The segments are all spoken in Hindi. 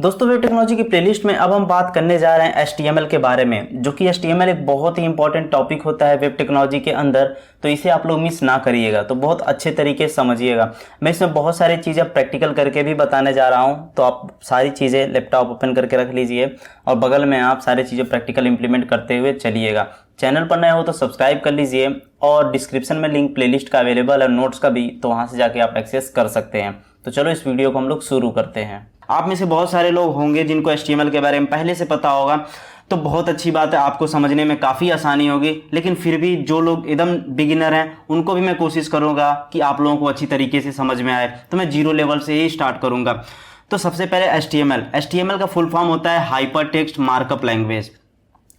दोस्तों वेब टेक्नोलॉजी की प्लेलिस्ट में अब हम बात करने जा रहे हैं HTML के बारे में, जो कि HTML एक बहुत ही इंपॉर्टेंट टॉपिक होता है वेब टेक्नोलॉजी के अंदर। तो इसे आप लोग मिस ना करिएगा, तो बहुत अच्छे तरीके से समझिएगा। मैं इसमें बहुत सारी चीज़ें प्रैक्टिकल करके भी बताने जा रहा हूँ, तो आप सारी चीज़ें लैपटॉप ओपन करके रख लीजिए और बगल में आप सारी चीज़ें प्रैक्टिकल इंप्लीमेंट करते हुए चलिएगा। चैनल पर नए हो तो सब्सक्राइब कर लीजिए और डिस्क्रिप्शन में लिंक प्लेलिस्ट का अवेलेबल है, नोट्स का भी, तो वहाँ से जाके आप एक्सेस कर सकते हैं। तो चलो इस वीडियो को हम लोग शुरू करते हैं। आप में से बहुत सारे लोग होंगे जिनको HTML के बारे में पहले से पता होगा, तो बहुत अच्छी बात है, आपको समझने में काफ़ी आसानी होगी। लेकिन फिर भी जो लोग एकदम बिगिनर हैं उनको भी मैं कोशिश करूँगा कि आप लोगों को अच्छी तरीके से समझ में आए, तो मैं जीरो लेवल से ही स्टार्ट करूँगा। तो सबसे पहले HTML का फुल फॉर्म होता है हाइपर टेक्स्ट मार्कअप लैंग्वेज।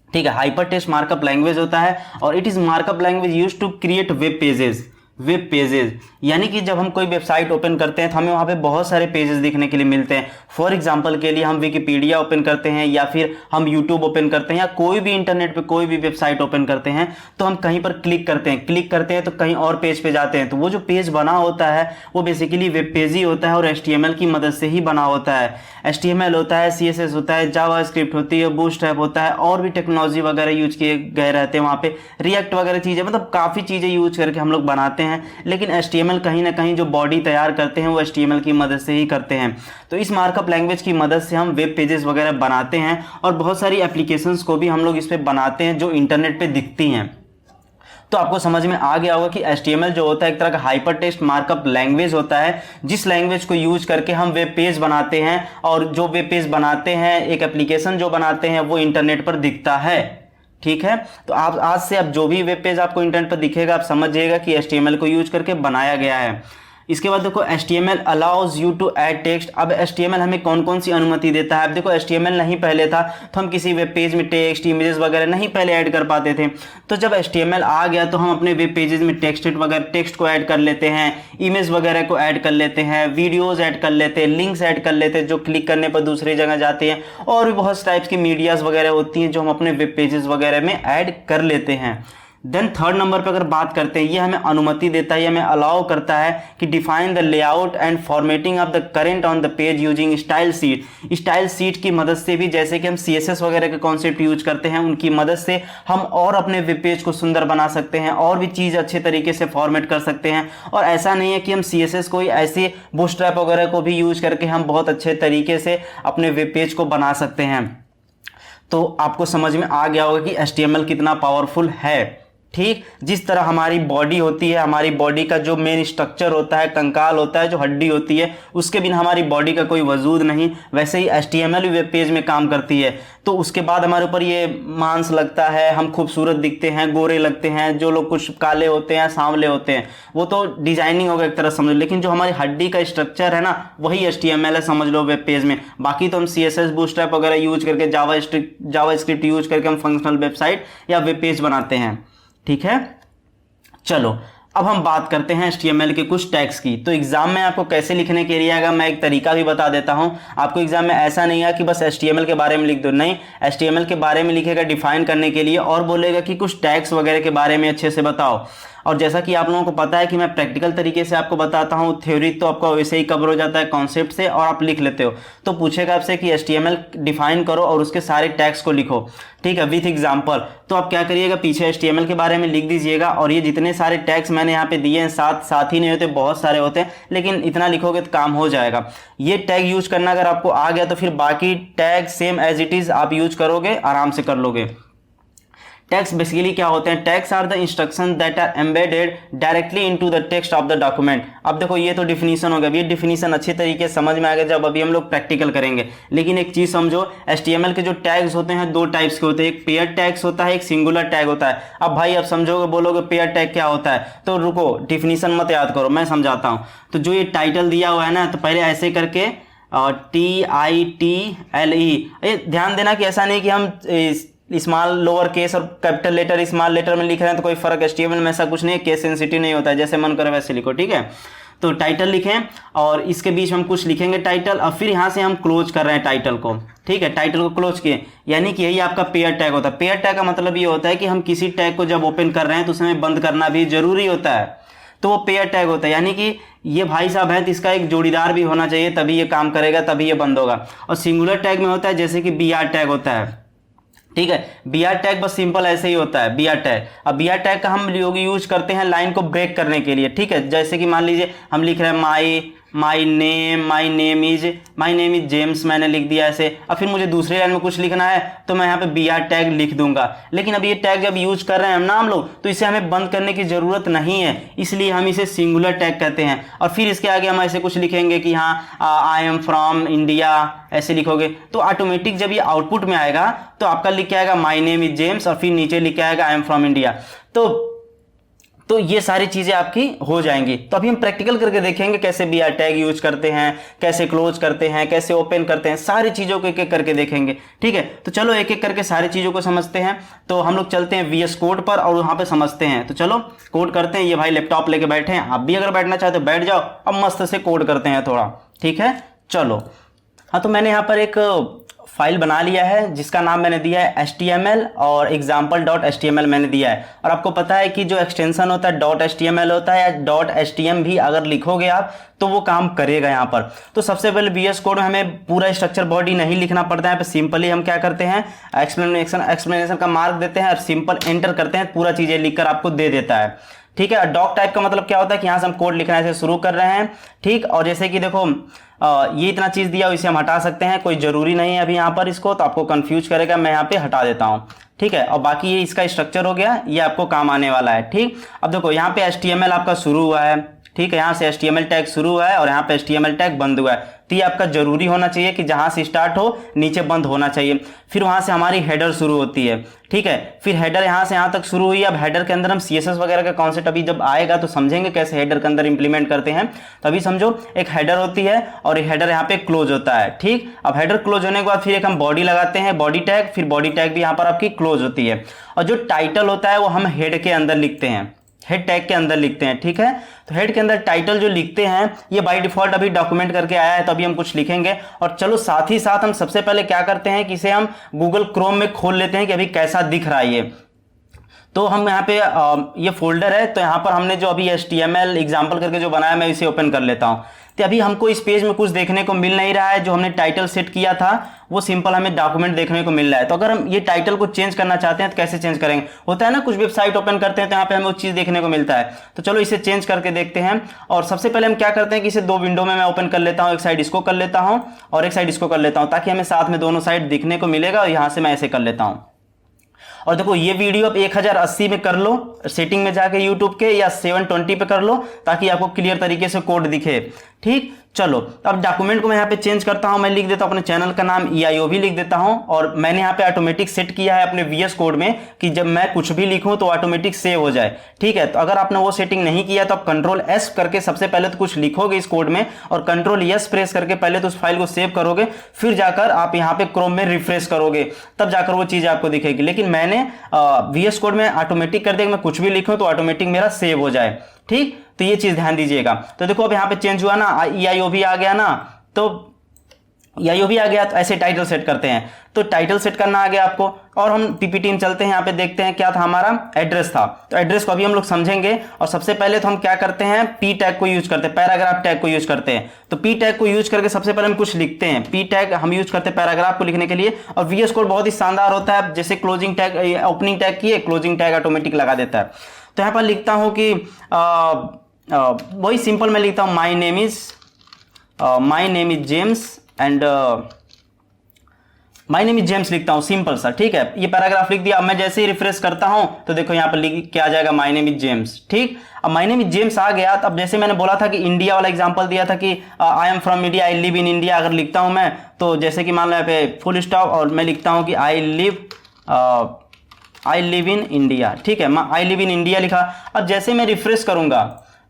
ठीक है, हाइपर टेक्स्ट मार्कअप लैंग्वेज होता है और it is markup language used to create web pages. यानी कि जब हम कोई वेबसाइट ओपन करते हैं तो हमें वहाँ पे बहुत सारे पेजेस देखने के लिए मिलते हैं। फॉर एग्जांपल के लिए हम विकिपीडिया ओपन करते हैं या फिर हम यूट्यूब ओपन करते हैं या कोई भी इंटरनेट पे कोई भी वेबसाइट ओपन करते हैं, तो हम कहीं पर क्लिक करते हैं तो कहीं और पेज पे जाते हैं, तो वो जो पेज बना होता है वो बेसिकली वेब पेज ही होता है और HTML की मदद से ही बना होता है। HTML होता है, CSS होता है, जावास्क्रिप्ट होती है, बूटस्ट्रैप होता है, और भी टेक्नोलॉजी वगैरह यूज किए गए रहते हैं वहाँ पे, रिएक्ट वगैरह चीज़ें, मतलब काफ़ी चीज़ें यूज करके हम लोग बनाते हैं। लेकिन HTML कहीं ना कहीं जो बॉडी तैयार करते हैं वो HTML की मदद से ही करते हैं। तो इस मार्कअप लैंग्वेज की मदद से हम वेब पेजेस वगैरह बनाते हैं और बहुत सारी एप्लीकेशंस को भी हम लोग इस पे बनाते हैं जो इंटरनेट पे दिखती हैं। तो आपको समझ में आ गया होगा कि HTML जो होता है एक तरह का हाइपर टेक्स्ट मार्कअप लैंग्वेज होता है, जिस लैंग्वेज को यूज करके हम वेब पेज बनाते हैं और जो वेब पेज बनाते हैं, एक एप्लीकेशन जो बनाते हैं, वो इंटरनेट पर दिखता है। ठीक है, तो आप आज से अब जो भी वेब पेज आपको इंटरनेट पर दिखेगा आप समझिएगा कि HTML को यूज करके बनाया गया है। इसके बाद देखो HTML allows you to add text. अब HTML हमें कौन कौन सी अनुमति देता है। अब देखो HTML नहीं पहले था तो हम किसी वेब पेज में टेक्स्ट, इमेजेस वगैरह नहीं पहले ऐड कर पाते थे। तो जब HTML आ गया तो हम अपने वेब पेजेस में टेक्स्ट को ऐड कर लेते हैं, इमेज वगैरह को ऐड कर लेते हैं, वीडियोज ऐड कर लेते हैं, लिंक्स ऐड कर लेते हैं जो क्लिक करने पर दूसरी जगह जाते हैं, और भी बहुत टाइप्स की मीडियाज वगैरह होती हैं जो हम अपने वेब पेजेस वगैरह में ऐड कर लेते हैं। देन थर्ड नंबर पे अगर बात करते हैं, ये हमें अनुमति देता है, ये हमें अलाउ करता है कि define the layout and formatting of the current on the page using style seat की मदद से भी, जैसे कि हम CSS वगैरह के कॉन्सेप्ट यूज करते हैं, उनकी मदद से हम और अपने वेब पेज को सुंदर बना सकते हैं और भी चीज़ अच्छे तरीके से फॉर्मेट कर सकते हैं। और ऐसा नहीं है कि हम CSS को ही ऐसे बूटस्ट्रैप वगैरह को भी यूज करके हम बहुत अच्छे तरीके से अपने वेब पेज को बना सकते हैं। तो आपको समझ में आ गया होगा कि HTML कितना पावरफुल है। ठीक, जिस तरह हमारी बॉडी होती है, हमारी बॉडी का जो मेन स्ट्रक्चर होता है, कंकाल होता है, जो हड्डी होती है, उसके बिना हमारी बॉडी का कोई वजूद नहीं, वैसे ही HTML भी वेब पेज में काम करती है। तो उसके बाद हमारे ऊपर ये मांस लगता है, हम खूबसूरत दिखते हैं, गोरे लगते हैं, जो लोग कुछ काले होते हैं, सांवले होते हैं, वो तो डिजाइनिंग होगा एक तरह समझ लो, लेकिन जो हमारी हड्डी का स्ट्रक्चर है ना, वही HTML है समझ लो वेब पेज में। बाकी तो हम CSS, बूटस्ट्रैप वगैरह यूज करके, जावास्क्रिप्ट यूज करके हम फंक्शनल वेबसाइट या वेब पेज बनाते हैं। ठीक है, चलो अब हम बात करते हैं HTML के कुछ टैग्स की। तो एग्जाम में आपको कैसे लिखने के लिए आएगा, मैं एक तरीका भी बता देता हूं। आपको एग्जाम में ऐसा नहीं है कि बस HTML के बारे में लिख दो, नहीं, HTML के बारे में लिखेगा डिफाइन करने के लिए और बोलेगा कि कुछ टैग्स वगैरह के बारे में अच्छे से बताओ। और जैसा कि आप लोगों को पता है कि मैं प्रैक्टिकल तरीके से आपको बताता हूँ, थ्योरी तो आपका वैसे ही कवर हो जाता है कॉन्सेप्ट से और आप लिख लेते हो। तो पूछेगा आपसे कि HTML डिफाइन करो और उसके सारे टैग्स को लिखो, ठीक है, विथ एग्जाम्पल। तो आप क्या करिएगा, पीछे HTML के बारे में लिख दीजिएगा और ये जितने सारे टैग्स मैंने यहाँ पे दिए हैं, साथ ही नहीं होते, बहुत सारे होते हैं, लेकिन इतना लिखोगे तो काम हो जाएगा। ये टैग यूज करना अगर आपको आ गया तो फिर बाकी tag same as it is आप यूज करोगे, आराम से कर लोगे। टैग्स बेसिकली क्या होते हैं, tags are the instruction that are embedded directly into the text of the document. अब देखो ये तो डिफिनीशन हो गया, ये डिफिनीशन अच्छी तरीके से समझ में आ गया जब अभी हम लोग प्रैक्टिकल करेंगे। लेकिन एक चीज समझो, HTML के जो टैग्स होते हैं दो टाइप्स के होते हैं, एक पेयर टैग्स होता है, एक सिंगुलर टैग होता है। अब भाई आप समझोगे, बोलोगे पेयर टैग क्या होता है, तो रुको, डिफिनीशन मत याद करो, मैं समझाता हूँ। तो जो ये टाइटल दिया हुआ है ना, तो पहले ऐसे करके TITLE, ध्यान देना कि ऐसा नहीं कि हम स्मॉल लोअर केस और कैपिटल लेटर स्मॉल लेटर में लिख रहे हैं तो कोई फर्क, HTML में ऐसा कुछ नहीं है, केस सेंसिटिव नहीं होता है, जैसे मन करे वैसे लिखो। ठीक है, तो टाइटल लिखें और इसके बीच में हम कुछ लिखेंगे टाइटल, और फिर यहाँ से हम क्लोज कर रहे हैं टाइटल को। ठीक है, टाइटल को क्लोज किए, यानी कि यही आपका पेयर टैग होता है। पेयर टैग का मतलब ये होता है कि हम किसी टैग को जब ओपन कर रहे हैं तो उसमें बंद करना भी जरूरी होता है। तो वो पेयर टैग होता है, यानी कि ये भाई साहब है तो इसका एक जोड़ीदार भी होना चाहिए, तभी ये काम करेगा, तभी ये बंद होगा। और सिंगुलर टैग में होता है जैसे कि बी आर टैग होता है, ठीक है। बी आर टैग बस सिंपल ऐसे ही होता है, बी आर टैग। अब बी आर टैग का हम लोग यूज करते हैं लाइन को ब्रेक करने के लिए, ठीक है। जैसे कि मान लीजिए हम लिख रहे हैं माई नेम इज जेम्स, मैंने लिख दिया ऐसे। अब फिर मुझे दूसरे लाइन में कुछ लिखना है तो मैं यहाँ पे बी आर टैग लिख दूंगा। लेकिन अब ये टैग जब यूज कर रहे हैं हम लोग, तो इसे हमें बंद करने की जरूरत नहीं है, इसलिए हम इसे सिंगुलर टैग कहते हैं। और फिर इसके आगे हम ऐसे कुछ लिखेंगे कि हाँ आई एम फ्रॉम इंडिया, ऐसे लिखोगे तो ऑटोमेटिक जब ये आउटपुट में आएगा तो आपका लिख के आएगा माई नेम इज जेम्स और फिर नीचे लिख के आएगा आई एम फ्रॉम इंडिया। तो ये सारी चीजें आपकी हो जाएंगी। तो अभी हम प्रैक्टिकल करके देखेंगे कैसे बी आर टैग यूज करते हैं, कैसे क्लोज करते हैं, कैसे ओपन करते हैं, सारी चीजों को एक एक करके देखेंगे, ठीक है। तो चलो एक एक करके सारी चीजों को समझते हैं। तो हम लोग चलते हैं VS कोड पर और वहां पे समझते हैं। तो चलो कोड करते हैं। ये भाई लैपटॉप लेके बैठे हैं, आप भी अगर बैठना चाहते हो बैठ जाओ, अब मस्त से कोड करते हैं थोड़ा, ठीक है। चलो हाँ, तो मैंने यहाँ पर एक फाइल बना लिया है जिसका नाम मैंने दिया है HTML और example.html मैंने दिया है। और आपको पता है कि जो एक्सटेंशन होता है .html होता है या .htm भी अगर लिखोगे आप तो वो काम करेगा यहाँ पर। तो सबसे पहले VS कोड में हमें पूरा स्ट्रक्चर बॉडी नहीं लिखना पड़ता है, सिंपली हम क्या करते हैं एक्सप्लेनेशन का मार्क देते हैं और सिंपल एंटर करते हैं, पूरा चीजें लिखकर आपको दे देता है, ठीक है। डॉक टाइप का मतलब क्या होता है कि यहाँ से हम कोड लिखना से शुरू कर रहे हैं, ठीक। और जैसे कि देखो ये इतना चीज दिया इसे हम हटा सकते हैं, कोई जरूरी नहीं है अभी यहाँ पर इसको, तो आपको कंफ्यूज करेगा, मैं यहाँ पे हटा देता हूँ, ठीक है। और बाकी ये इसका स्ट्रक्चर हो गया, ये आपको काम आने वाला है, ठीक। अब देखो यहाँ पे HTML आपका शुरू हुआ है, ठीक है, यहाँ से HTML टैग शुरू हुआ है और यहाँ पे HTML टैग बंद हुआ है। तो ये आपका जरूरी होना चाहिए कि जहां से स्टार्ट हो नीचे बंद होना चाहिए। फिर वहां से हमारी हेडर शुरू होती है, ठीक है। फिर हेडर यहां से यहां तक शुरू हुई। अब हेडर के अंदर हम CSS वगैरह का कॉन्सेप्ट अभी जब आएगा तो समझेंगे कैसे हेडर के अंदर इंप्लीमेंट करते हैं। तो अभी समझो एक हेडर होती है और एक हेडर यहाँ पे क्लोज होता है, ठीक। अब हेडर क्लोज होने के बाद फिर एक हम बॉडी लगाते हैं, बॉडी टैग, फिर बॉडी टैग भी यहाँ पर आपकी क्लोज होती है। और जो टाइटल होता है वो हम हेड के अंदर लिखते हैं, हेड टैग के अंदर लिखते हैं, ठीक है। तो हेड के अंदर टाइटल जो लिखते हैं ये बाय डिफॉल्ट अभी डॉक्यूमेंट करके आया है, तो अभी हम कुछ लिखेंगे। और चलो साथ ही साथ हम सबसे पहले क्या करते हैं कि इसे हम गूगल क्रोम में खोल लेते हैं कि अभी कैसा दिख रहा है ये। तो हम यहाँ पे ये फोल्डर है, तो यहाँ पर हमने जो अभी HTML एग्जाम्पल करके जो बनाया मैं इसे ओपन कर लेता हूँ। तो अभी हमको इस पेज में कुछ देखने को मिल नहीं रहा है, जो हमने टाइटल सेट किया था वो सिंपल हमें डॉक्यूमेंट देखने को मिल रहा है। तो अगर हम ये टाइटल को चेंज करना चाहते हैं तो कैसे चेंज करेंगे? होता है ना कुछ वेबसाइट ओपन करते हैं तो यहाँ पे हमें वो चीज़ देखने को मिलता है। तो चलो इसे चेंज करके देखते हैं। और सबसे पहले हम क्या करते हैं कि इसे दो विंडो में मैं ओपन कर लेता हूँ, एक साइड इसको कर लेता हूँ और एक साइड इसको कर लेता हूँ, ताकि हमें साथ में दोनों साइड दिखने को मिलेगा। और यहाँ से मैं ऐसे कर लेता हूँ। और देखो ये वीडियो आप 1080 में कर लो सेटिंग में जाके यूट्यूब के, या 720 पे कर लो ताकि आपको क्लियर तरीके से कोड दिखे, ठीक। चलो अब डॉक्यूमेंट को मैं यहाँ पे चेंज करता हूँ, मैं लिख देता हूँ अपने चैनल का नाम EIOB लिख देता हूँ। और मैंने यहाँ पे ऑटोमेटिक सेट किया है अपने VS कोड में कि जब मैं कुछ भी लिखूँ तो ऑटोमेटिक सेव हो जाए, ठीक है। तो अगर आपने वो सेटिंग नहीं किया तो आप Ctrl+S करके सबसे पहले तो कुछ लिखोगे इस कोड में और Ctrl+S प्रेस करके पहले तो उस फाइल को सेव करोगे, फिर जाकर आप यहाँ पे क्रोम में रिफ्रेश करोगे, तब जाकर वो चीज़ आपको दिखेगी। लेकिन मैंने VS कोड में ऑटोमेटिक कर दिया कि मैं कुछ भी लिखूँ तो ऑटोमेटिक मेरा सेव हो जाए, ठीक। तो ये चीज ध्यान दीजिएगा। तो देखो अब यहाँ पे चेंज हुआ ना, EIOB आ गया ना, तो EIOB आ गया। तो ऐसे टाइटल सेट करते हैं, तो टाइटल सेट करना आ गया आपको। और हम PPT में चलते हैं, यहाँ पे देखते हैं क्या था हमारा एड्रेस था। तो एड्रेस को अभी हम लोग समझेंगे। और सबसे पहले तो हम क्या करते हैं, P टैग को यूज करते हैं, पैराग्राफ टैग को यूज करते हैं। तो P टैग को यूज करके सबसे पहले हम कुछ लिखते हैं। P टैग हम यूज करते हैं पैराग्राफ को लिखने के लिए। और VS कोड बहुत ही शानदार होता है, जैसे क्लोजिंग टैग ओपनिंग टैग किए, क्लोजिंग टैग ऑटोमेटिक लगा देता है। तो यहाँ पर लिखता हूँ कि वही सिंपल मैं लिखता हूँ my name is James and my name is James लिखता हूँ, सिंपल सा, ठीक है। ये पैराग्राफ लिख दिया। अब मैं जैसे ही रिफ्रेश करता हूँ तो देखो यहाँ पर लिख क्या आ जाएगा, माई नेम इज जेम्स, ठीक। अब माई नेम इज जेम्स आ गया। अब जैसे मैंने बोला था कि इंडिया वाला एग्जांपल दिया था कि I am from India, I live in India अगर लिखता हूँ मैं, तो जैसे कि मान लो यहाँ पे फुल स्टॉप और मैं लिखता हूँ कि आई लिव इन इंडिया, ठीक है। आई लिव इन इंडिया लिखा। अब जैसे मैं रिफ्रेश करूंगा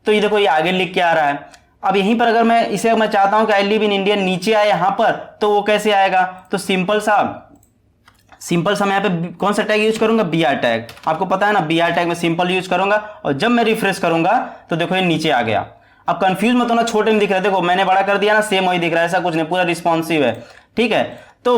तो ये देखो ये आगे लिख के आ रहा है। अब यहीं पर अगर मैं इसे मैं चाहता हूं कि आई लिव इन इंडिया नीचे आए यहां पर, तो वो कैसे आएगा? तो सिंपल सा मैं यहाँ पे कौन सा टैग यूज करूंगा, BR टैग। आपको पता है ना, BR टैग में सिंपल यूज करूंगा और जब मैं रिफ्रेश करूंगा तो देखो ये नीचे आ गया। अब कंफ्यूज मत होना, छोटे में दिख रहा है, देखो मैंने बड़ा कर दिया ना, सेम वही दिख रहा है, ऐसा कुछ नहीं, पूरा रिस्पॉन्सिव है, ठीक है। तो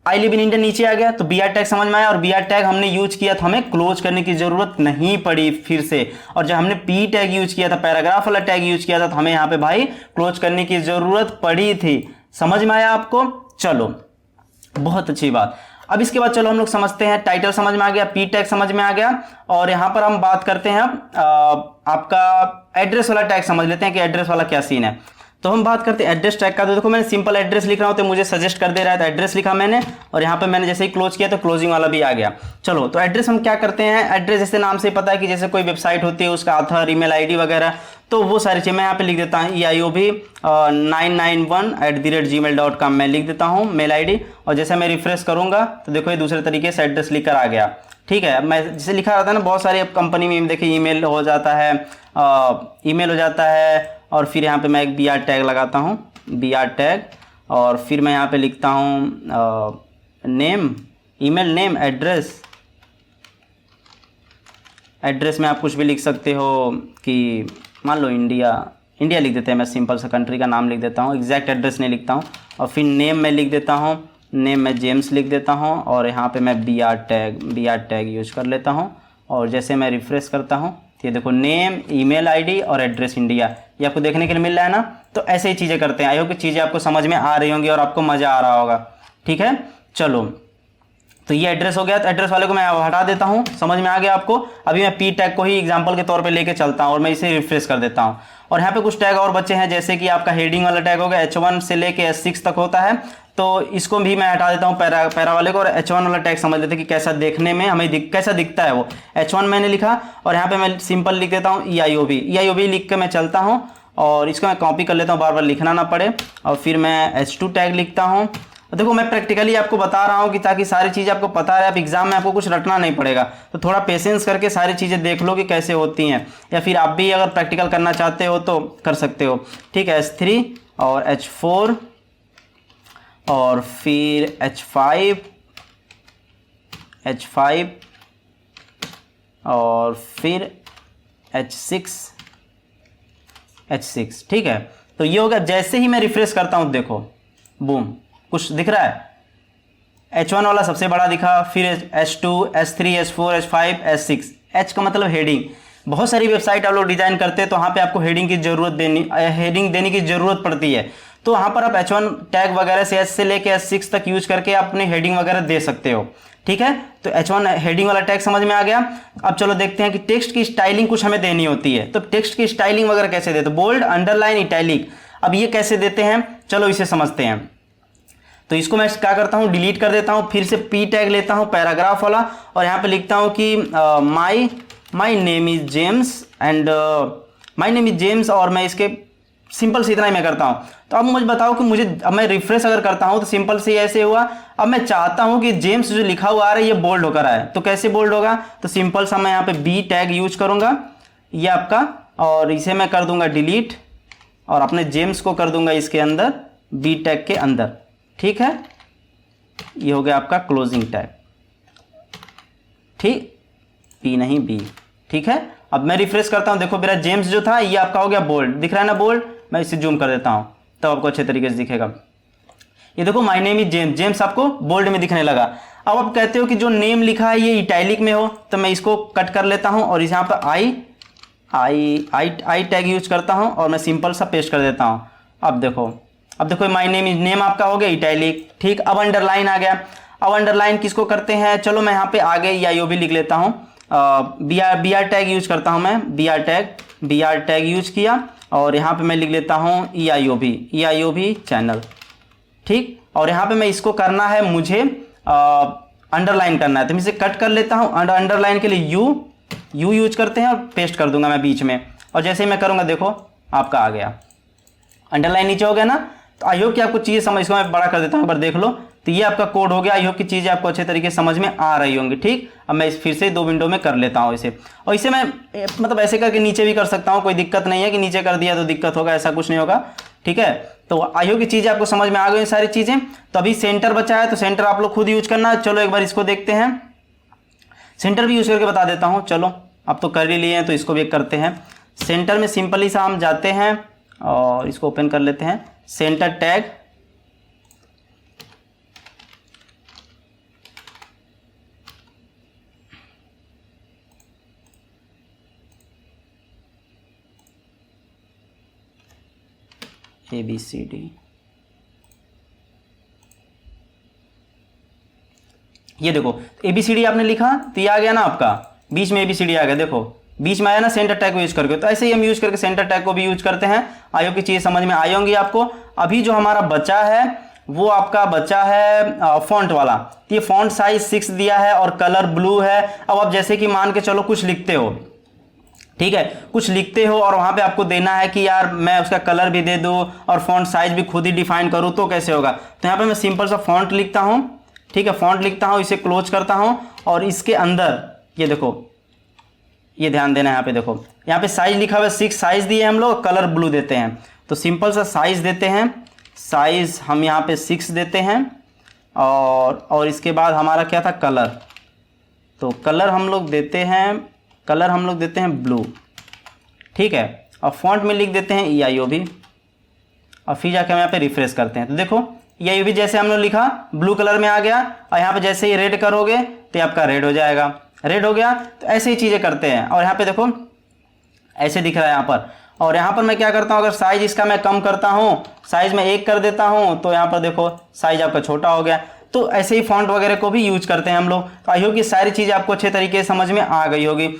आई लिव इन इंडिया नीचे आ गया, तो बी आर टैग समझ में आया, और बी आर टैग हमने यूज किया तो हमें क्लोज करने की जरूरत नहीं पड़ी फिर से। और जब हमने पी टैग यूज किया था, पैराग्राफ वाला टैग यूज किया था, तो हमें यहाँ पे भाई क्लोज करने की जरूरत पड़ी थी। समझ में आया आपको? चलो बहुत अच्छी बात। अब इसके बाद चलो हम लोग समझते हैं, टाइटल समझ में आ गया, पी टैग समझ में आ गया, और यहां पर हम बात करते हैं अब आपका एड्रेस वाला टैग समझ लेते हैं कि एड्रेस वाला क्या सीन है। तो हम बात करते हैं एड्रेस टैग का। तो देखो मैंने सिंपल एड्रेस लिख रहा हूं तो मुझे सजेस्ट कर दे रहा है, तो एड्रेस लिखा मैंने, और यहाँ पे मैंने जैसे ही क्लोज किया तो क्लोजिंग वाला भी आ गया। चलो तो एड्रेस हम क्या करते हैं, एड्रेस जैसे नाम से पता है कि जैसे कोई वेबसाइट होती है उसका ऑथर, ईमेल आईडी वगैरह, तो वो सारी चीज़ मैं यहाँ पे लिख देता हूँ EIOB 991@gmail.com मैं लिख देता हूँ मेल आईडी। और जैसे मैं रिफ्रेश करूँगा तो देखो ये दूसरे तरीके से एड्रेस लिख कर आ गया। ठीक है, मैं जैसे लिखा रहता है ना बहुत सारी कंपनी में, देखिए ईमेल हो जाता है, ईमेल हो जाता है, और फिर यहाँ पे मैं एक BR टैग लगाता हूँ, BR टैग, और फिर मैं यहाँ पे लिखता हूँ name, email name, address. Address में आप कुछ भी लिख सकते हो कि मान लो इंडिया लिख देते हैं, मैं सिंपल सा कंट्री का नाम लिख देता हूँ, एग्जैक्ट एड्रेस नहीं लिखता हूँ। और फिर नेम मैं लिख देता हूँ, नेम मैं जेम्स लिख देता हूँ, और यहाँ पे मैं BR टैग यूज कर लेता हूँ। और जैसे मैं रिफ्रेश करता हूँ ये देखो नेम, ईमेल आईडी और एड्रेस इंडिया, ये आपको देखने के लिए मिल रहा है ना। तो ऐसे ही चीज़ें करते हैं। आई होप कि चीज़ें आपको समझ में आ रही होंगी और आपको मज़ा आ रहा होगा। ठीक है, चलो तो ये एड्रेस हो गया, तो एड्रेस वाले को मैं हटा देता हूँ। समझ में आ गया आपको? अभी मैं पी टैग को ही एग्जांपल के तौर पे लेके चलता हूँ और मैं इसे रिफ्रेश कर देता हूँ। और यहाँ पे कुछ टैग और बचे हैं, जैसे कि आपका हेडिंग वाला टैग होगा, H1 से लेके H6 तक होता है, तो इसको भी मैं हटा देता हूँ पैरा वाले को। और H1 वाला टैग समझ लेते हैं कि कैसा देखने में हमें कैसा दिखता है वो। H1 मैंने लिखा, और यहाँ पे मैं सिंपल लिख देता हूँ EIOB लिख के मैं चलता हूँ, और इसको मैं कॉपी कर लेता हूँ, बार बार लिखना ना पड़े। और फिर मैं H2 टैग लिखता हूँ। देखो मैं प्रैक्टिकली आपको बता रहा हूँ कि ताकि सारी चीज़ें आपको पता रहे, आप एग्जाम में आपको कुछ रटना नहीं पड़ेगा, तो थोड़ा पेशेंस करके सारी चीज़ें देख लो कि कैसे होती हैं, या फिर आप भी अगर प्रैक्टिकल करना चाहते हो तो कर सकते हो। ठीक है, H3 और H4 और फिर H5 और फिर H6। ठीक है, तो ये होगा। जैसे ही मैं रिफ्रेश करता हूँ देखो बूम, कुछ दिख रहा है। H1 वाला सबसे बड़ा दिखा, फिर H2, H3, H4, H5, H6। H का मतलब हेडिंग। बहुत सारी वेबसाइट आप लोग डिजाइन करते हैं तो वहाँ पे आपको हेडिंग देने की जरूरत पड़ती है, तो वहाँ पर आप H1 टैग वगैरह से H से लेके H6 तक यूज करके अपने हेडिंग वगैरह दे सकते हो। ठीक है, तो H1 हेडिंग वाला टैग समझ में आ गया। अब चलो देखते हैं कि टेक्स्ट की स्टाइलिंग कुछ हमें देनी होती है, तो टेक्स्ट की स्टाइलिंग वगैरह कैसे देते, बोल्ड, अंडरलाइन, इटैलिक। अब ये कैसे देते हैं, चलो इसे समझते हैं। तो इसको मैं क्या करता हूँ, डिलीट कर देता हूँ, फिर से पी टैग लेता हूँ पैराग्राफ वाला, और यहाँ पे लिखता हूँ कि माई नेम इज जेम्स, और मैं इसके सिंपल से इतना ही मैं करता हूँ। तो अब मुझे बताओ कि अब मैं रिफ्रेश अगर करता हूँ तो सिंपल से ऐसे हुआ। अब मैं चाहता हूँ कि जेम्स जो लिखा हुआ आ रहा है ये बोल्ड होकर आए, तो कैसे बोल्ड होगा, तो सिंपल सा मैं यहाँ पे बी टैग यूज करूँगा, ये आपका, और इसे मैं कर दूंगा डिलीट, और अपने जेम्स को कर दूंगा इसके अंदर, बी टैग के अंदर। ठीक है, ये हो गया आपका क्लोजिंग टैग। ठीक, पी नहीं बी। ठीक है, अब मैं रिफ्रेश करता हूं, देखो मेरा जेम्स जो था ये आपका हो गया बोल्ड, दिख रहा है ना बोल्ड। मैं इसे जूम कर देता हूं तब आपको अच्छे तरीके से दिखेगा। ये देखो माय नेम इज जेम्स आपको बोल्ड में दिखने लगा। अब आप कहते हो कि जो नेम लिखा है ये इटैलिक में हो, तो मैं इसको कट कर लेता हूं और यहाँ पर आई टैग यूज करता हूं, और मैं सिंपल सा पेस्ट कर देता हूं। अब देखो माय नेम इज नेम आपका हो गया इटैलिक। ठीक, अब अंडरलाइन आ गया। अब अंडरलाइन किसको करते हैं, चलो मैं यहाँ पे आगे EIOB लिख लेता हूँ, BR टैग यूज करता हूँ मैं, BR टैग यूज किया, और यहाँ पे मैं लिख लेता हूँ EIOB चैनल। ठीक, और यहाँ पे मैं इसको करना है, मुझे अंडरलाइन करना है, तो मैं इसे कट कर लेता हूँ। अंडरलाइन के लिए यू यूज करते हैं और पेस्ट कर दूंगा मैं बीच में, और जैसे ही मैं करूँगा देखो आपका आ गया अंडरलाइन, नीचे हो गया ना। तो आई होप कि आपको चीज़ें समझ, इसको मैं बड़ा कर देता हूँ, एक बार देख लो। तो ये आपका कोड हो गया। आई होप कि चीज़ें आपको अच्छे तरीके से समझ में आ रही होंगी। ठीक, अब मैं फिर से 2 विंडो में कर लेता हूँ इसे, और इसे मैं मतलब ऐसे करके नीचे भी कर सकता हूँ, कोई दिक्कत नहीं है कि नीचे कर दिया तो दिक्कत होगा, ऐसा कुछ नहीं होगा। ठीक है, तो आई होप कि चीज़ें आपको समझ में आ गई सारी चीज़ें। तो अभी सेंटर बचा है, तो सेंटर आप लोग खुद यूज करना। चलो एक बार इसको देखते हैं, सेंटर भी यूज करके बता देता हूँ। चलो अब तो कर ही लिए हैं तो इसको भी करते हैं। सेंटर में सिंपली सा हम जाते हैं और इसको ओपन कर लेते हैं, सेंटर टैग, ABCD, ये देखो ABCD आपने लिखा तो ये आ गया ना आपका, बीच में ABCD आ गया, देखो बीच में आया ना सेंटर टैग को यूज करके। तो ऐसे ही हम यूज करके सेंटर टैग को भी यूज करते हैं। आयोग की चीज़ समझ में आई होंगी आपको। अभी जो हमारा बचा है वो आपका बचा है फॉन्ट वाला। ये फॉन्ट साइज 6 दिया है और कलर ब्लू है। अब आप जैसे कि मान के चलो कुछ लिखते हो, ठीक है, कुछ लिखते हो और वहाँ पे आपको देना है कि यार मैं उसका कलर भी दे दूँ और फॉन्ट साइज भी खुद ही डिफाइन करूँ, तो कैसे होगा। तो यहाँ पे मैं सिंपल सा फॉन्ट लिखता हूँ, ठीक है, फॉन्ट लिखता हूँ, इसे क्लोज करता हूँ और इसके अंदर ये देखो, ये ध्यान देना है यहाँ पे, देखो यहाँ पे साइज लिखा हुआ है 6 साइज दिए हम लोग, कलर ब्लू देते हैं। तो सिंपल सा साइज देते हैं, साइज हम यहाँ पे 6 देते हैं और इसके बाद हमारा क्या था, कलर। तो कलर हम लोग देते हैं ब्लू, ठीक है, और फॉन्ट में लिख देते हैं EIOB और फिर जाके हम यहाँ पे रिफ्रेश करते हैं। तो देखो EIOB जैसे हमने लिखा ब्लू कलर में आ गया और यहाँ पे जैसे ही रेड करोगे तो आपका रेड हो जाएगा, रेड हो गया। तो ऐसे ही चीज़ें करते हैं और यहाँ पे देखो ऐसे दिख रहा है यहाँ पर। और यहाँ पर मैं क्या करता हूँ, अगर साइज इसका मैं कम करता हूँ, साइज में 1 कर देता हूँ, तो यहाँ पर देखो साइज आपका छोटा हो गया। तो ऐसे ही फॉन्ट वगैरह को भी यूज करते हैं हम लोग। तो आई होप कि सारी चीज़ें आपको अच्छे तरीके से समझ में आ गई होगी।